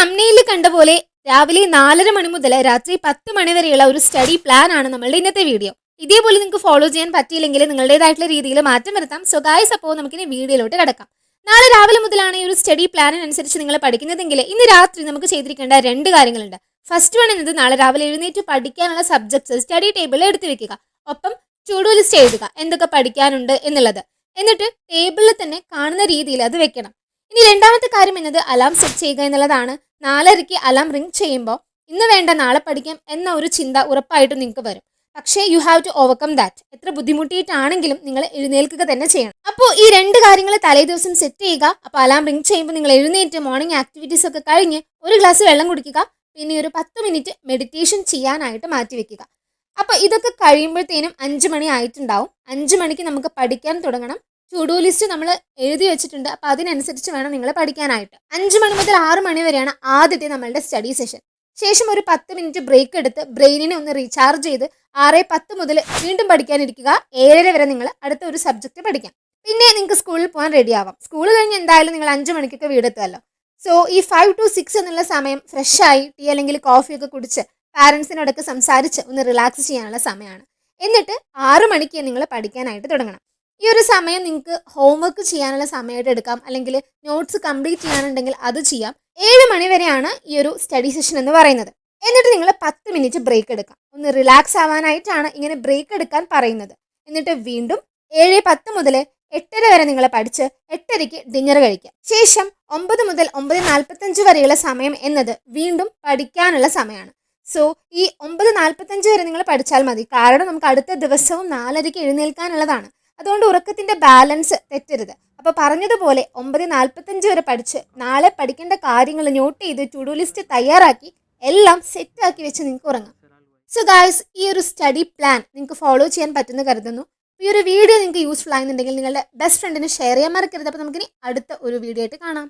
തംനെയിലിൽ കണ്ട പോലെ രാവിലെ 4:30 മണി മുതൽ രാത്രി 10 മണി വരെയുള്ള ഒരു സ്റ്റഡി പ്ലാൻ ആണ് നമ്മളുടെ ഇന്നത്തെ വീഡിയോ. ഇതേപോലെ നിങ്ങൾക്ക് ഫോളോ ചെയ്യാൻ പറ്റിയില്ലെങ്കിൽ നിങ്ങളുടേതായിട്ടുള്ള രീതിയിൽ മാറ്റം വരുത്താം. സോ ഗൈസ്, അപ്പോൾ നമുക്കിനി വീഡിയോയിലോട്ട് കിടക്കാം. നാളെ രാവിലെ മുതലാണ് ഈ ഒരു സ്റ്റഡി പ്ലാനിനനുസരിച്ച് നിങ്ങൾ പഠിക്കുന്നതെങ്കിൽ ഇന്ന് രാത്രി നമുക്ക് ചെയ്തിരിക്കേണ്ട 2 കാര്യങ്ങളുണ്ട്. ഫസ്റ്റ് വൺ എന്നത് നാളെ രാവിലെ എഴുന്നേറ്റ് പഠിക്കാനുള്ള സബ്ജക്ട്സ് സ്റ്റഡി ടേബിളിൽ എടുത്തു വെക്കുക. ഒപ്പം ടു ഡു ലിസ്റ്റ് എഴുതുക എന്തൊക്കെ പഠിക്കാനുണ്ട് എന്നുള്ളത്. എന്നിട്ട് ടേബിളിൽ തന്നെ കാണുന്ന രീതിയിൽ അത് വെക്കണം. ഇനി രണ്ടാമത്തെ കാര്യം എന്നത് അലാം സെറ്റ് ചെയ്യുക എന്നുള്ളതാണ്. 4:30 അലാം റിംഗ് ചെയ്യുമ്പോൾ ഇന്ന് വേണ്ട നാളെ പഠിക്കാം എന്ന ഒരു ചിന്ത ഉറപ്പായിട്ടും നിങ്ങൾക്ക് വരും. പക്ഷേ you have to overcome that. എത്ര ബുദ്ധിമുട്ടിയിട്ടാണെങ്കിലും നിങ്ങൾ എഴുന്നേൽക്കുക തന്നെ ചെയ്യണം. അപ്പോൾ ഈ 2 കാര്യങ്ങൾ തലേ ദിവസം സെറ്റ് ചെയ്യുക. അപ്പോൾ അലാം റിംഗ് ചെയ്യുമ്പോൾ നിങ്ങൾ എഴുന്നേറ്റ് മോർണിംഗ് ആക്ടിവിറ്റീസ് ഒക്കെ കഴിഞ്ഞ് ഒരു ഗ്ലാസ് വെള്ളം കുടിക്കുക. പിന്നെ ഒരു 10 മിനിറ്റ് മെഡിറ്റേഷൻ ചെയ്യാനായിട്ട് മാറ്റിവെക്കുക. അപ്പോൾ ഇതൊക്കെ കഴിയുമ്പോഴത്തേനും 5 മണി ആയിട്ടുണ്ടാവും. 5 മണിക്ക് നമുക്ക് പഠിക്കാൻ തുടങ്ങണം. ടു ഡു ലിസ്റ്റ് നമ്മൾ എഴുതി വെച്ചിട്ടുണ്ട്. അപ്പോൾ അതിനനുസരിച്ച് വേണം നിങ്ങൾ പഠിക്കാനായിട്ട്. 5 മണി മുതൽ 6 മണി വരെയാണ് ആദ്യത്തെ നമ്മളുടെ സ്റ്റഡി സെഷൻ. ശേഷം ഒരു 10 മിനിറ്റ് ബ്രേക്ക് എടുത്ത് ബ്രെയിനിനെ ഒന്ന് റീചാർജ് ചെയ്ത് 6:10 മുതൽ വീണ്ടും പഠിക്കാനിരിക്കുക. 7:30 വരെ നിങ്ങൾ അടുത്ത ഒരു സബ്ജക്റ്റ് പഠിക്കാം. പിന്നെ നിങ്ങൾക്ക് സ്കൂളിൽ പോകാൻ റെഡി ആവാം. സ്കൂൾ കഴിഞ്ഞ് എന്തായാലും നിങ്ങൾ 5 മണിക്കൊക്കെ വീടെത്തുമല്ലോ. സോ ഈ 5 to 6 എന്നുള്ള സമയം ഫ്രഷായി ടീ അല്ലെങ്കിൽ കോഫിയൊക്കെ കുടിച്ച് പാരൻസിനോടൊക്കെ സംസാരിച്ച് ഒന്ന് റിലാക്സ് ചെയ്യാനുള്ള സമയമാണ്. എന്നിട്ട് 6 മണിക്ക് നിങ്ങൾ പഠിക്കാനായിട്ട് തുടങ്ങണം. ഈ ഒരു സമയം നിങ്ങൾക്ക് ഹോംവർക്ക് ചെയ്യാനുള്ള സമയമായിട്ട് എടുക്കാം, അല്ലെങ്കിൽ നോട്ട്സ് കംപ്ലീറ്റ് ചെയ്യാനുണ്ടെങ്കിൽ അത് ചെയ്യാം. 7 മണി വരെയാണ് ഈ ഒരു സ്റ്റഡി സെഷൻ എന്ന് പറയുന്നത്. എന്നിട്ട് നിങ്ങൾ 10 മിനിറ്റ് ബ്രേക്ക് എടുക്കാം. ഒന്ന് റിലാക്സ് ആവാനായിട്ടാണ് ഇങ്ങനെ ബ്രേക്ക് എടുക്കാൻ പറയുന്നത്. എന്നിട്ട് വീണ്ടും 7:10 മുതൽ 8:30 വരെ നിങ്ങൾ പഠിച്ച് 8:30 ഡിന്നർ കഴിക്കാം. ശേഷം 9 മുതൽ 9:45 വരെയുള്ള സമയം എന്നത് വീണ്ടും പഠിക്കാനുള്ള സമയമാണ്. സോ ഈ 9:45 വരെ നിങ്ങൾ പഠിച്ചാൽ മതി. കാരണം നമുക്ക് അടുത്ത ദിവസവും 4:30 എഴുന്നേൽക്കാനുള്ളതാണ്. അതുകൊണ്ട് ഉറക്കത്തിൻ്റെ ബാലൻസ് തെറ്റരുത്. അപ്പോൾ പറഞ്ഞതുപോലെ 9:45 വരെ പഠിച്ച് നാളെ പഠിക്കേണ്ട കാര്യങ്ങൾ നോട്ട് ചെയ്ത് ടു ഡു ലിസ്റ്റ് തയ്യാറാക്കി എല്ലാം സെറ്റാക്കി വെച്ച് നിങ്ങൾക്ക് ഉറങ്ങാം. സോ ഗായ്സ്, ഈ ഒരു സ്റ്റഡി പ്ലാൻ നിങ്ങൾക്ക് ഫോളോ ചെയ്യാൻ പറ്റുമെന്ന് കരുതുന്നു. ഈ ഒരു വീഡിയോ നിങ്ങൾക്ക് യൂസ്ഫുൾ ആകുന്നുണ്ടെങ്കിൽ നിങ്ങളുടെ ബെസ്റ്റ് ഫ്രണ്ടിന് ഷെയർ ചെയ്യാൻ മറക്കരുത്. അപ്പോൾ നമുക്കിനി അടുത്ത ഒരു വീഡിയോ ആയിട്ട് കാണാം.